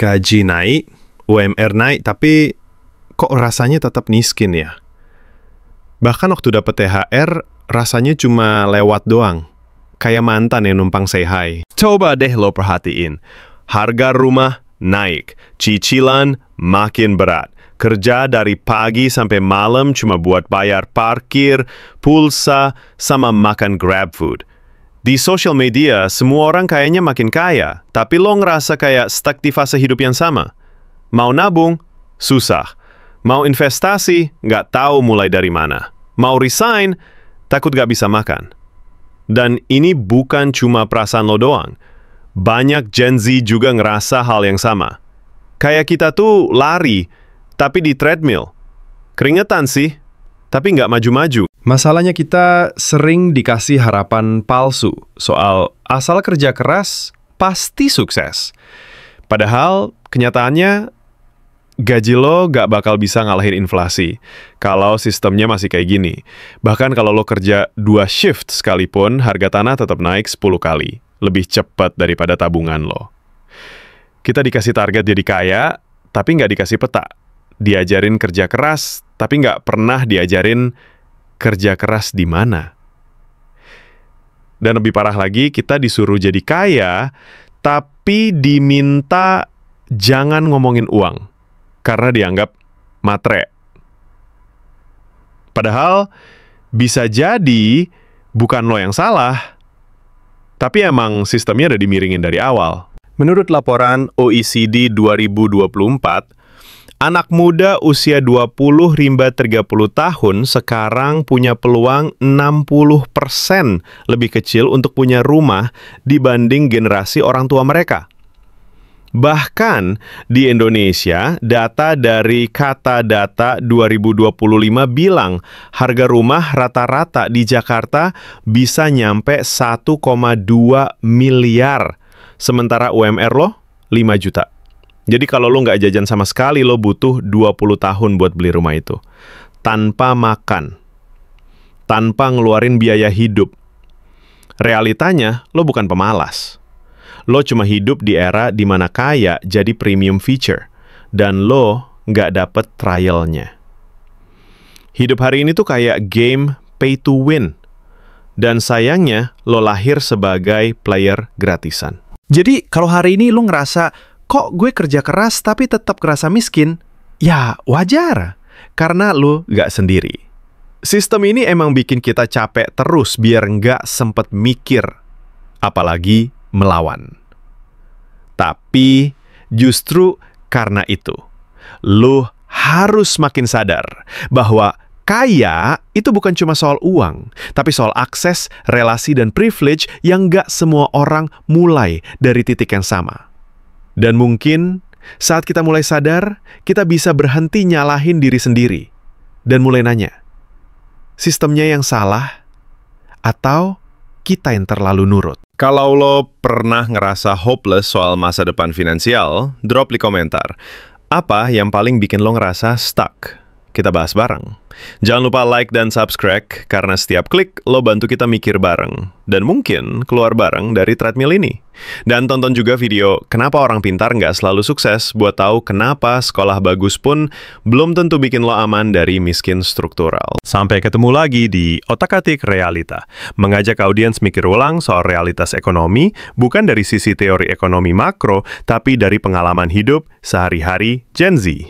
Gaji naik, UMR naik, tapi kok rasanya tetap miskin ya? Bahkan waktu dapat THR, rasanya cuma lewat doang. Kayak mantan yang numpang say hi. Coba deh lo perhatiin. Harga rumah naik, cicilan makin berat. Kerja dari pagi sampai malam cuma buat bayar parkir, pulsa, sama makan Grab food. Di social media, semua orang kayaknya makin kaya, tapi lo ngerasa kayak stuck di fase hidup yang sama. Mau nabung? Susah. Mau investasi? Nggak tahu mulai dari mana. Mau resign? Takut nggak bisa makan. Dan ini bukan cuma perasaan lo doang. Banyak Gen Z juga ngerasa hal yang sama. Kayak kita tuh lari, tapi di treadmill. Keringetan sih, tapi nggak maju-maju. Masalahnya kita sering dikasih harapan palsu soal asal kerja keras pasti sukses. Padahal kenyataannya gaji lo nggak bakal bisa ngalahin inflasi kalau sistemnya masih kayak gini. Bahkan kalau lo kerja 2 shift sekalipun, harga tanah tetap naik 10 kali. Lebih cepat daripada tabungan lo. Kita dikasih target jadi kaya, tapi nggak dikasih peta. Diajarin kerja keras, tapi nggak pernah diajarin kerja keras di mana. Dan lebih parah lagi, kita disuruh jadi kaya, tapi diminta jangan ngomongin uang, karena dianggap matre. Padahal, bisa jadi bukan lo yang salah, tapi emang sistemnya udah dimiringin dari awal. Menurut laporan OECD 2024, anak muda usia 20 hingga 30 tahun sekarang punya peluang 60% lebih kecil untuk punya rumah dibanding generasi orang tua mereka. Bahkan di Indonesia, data dari Kata Data 2025 bilang harga rumah rata-rata di Jakarta bisa nyampe 1,2 miliar, sementara UMR lo 5 juta. Jadi kalau lo nggak jajan sama sekali, lo butuh 20 tahun buat beli rumah itu. Tanpa makan. Tanpa ngeluarin biaya hidup. Realitanya, lo bukan pemalas. Lo cuma hidup di era di mana kaya jadi premium feature. Dan lo nggak dapet trialnya. Hidup hari ini tuh kayak game pay to win. Dan sayangnya, lo lahir sebagai player gratisan. Jadi kalau hari ini lo ngerasa, kok gue kerja keras tapi tetap kerasa miskin? Ya wajar, karena lo nggak sendiri. Sistem ini emang bikin kita capek terus biar nggak sempet mikir, apalagi melawan. Tapi justru karena itu, lo harus makin sadar bahwa kaya itu bukan cuma soal uang, tapi soal akses, relasi, dan privilege yang nggak semua orang mulai dari titik yang sama. Dan mungkin saat kita mulai sadar, kita bisa berhenti nyalahin diri sendiri dan mulai nanya, sistemnya yang salah atau kita yang terlalu nurut? Kalau lo pernah ngerasa hopeless soal masa depan finansial, drop di komentar. Apa yang paling bikin lo ngerasa stuck? Kita bahas bareng. Jangan lupa like dan subscribe, karena setiap klik lo bantu kita mikir bareng. Dan mungkin keluar bareng dari treadmill ini. Dan tonton juga video Kenapa Orang Pintar Nggak Selalu Sukses buat tahu kenapa sekolah bagus pun belum tentu bikin lo aman dari miskin struktural. Sampai ketemu lagi di Otak-Atik Realita. Mengajak audiens mikir ulang soal realitas ekonomi, bukan dari sisi teori ekonomi makro, tapi dari pengalaman hidup sehari-hari Gen Z.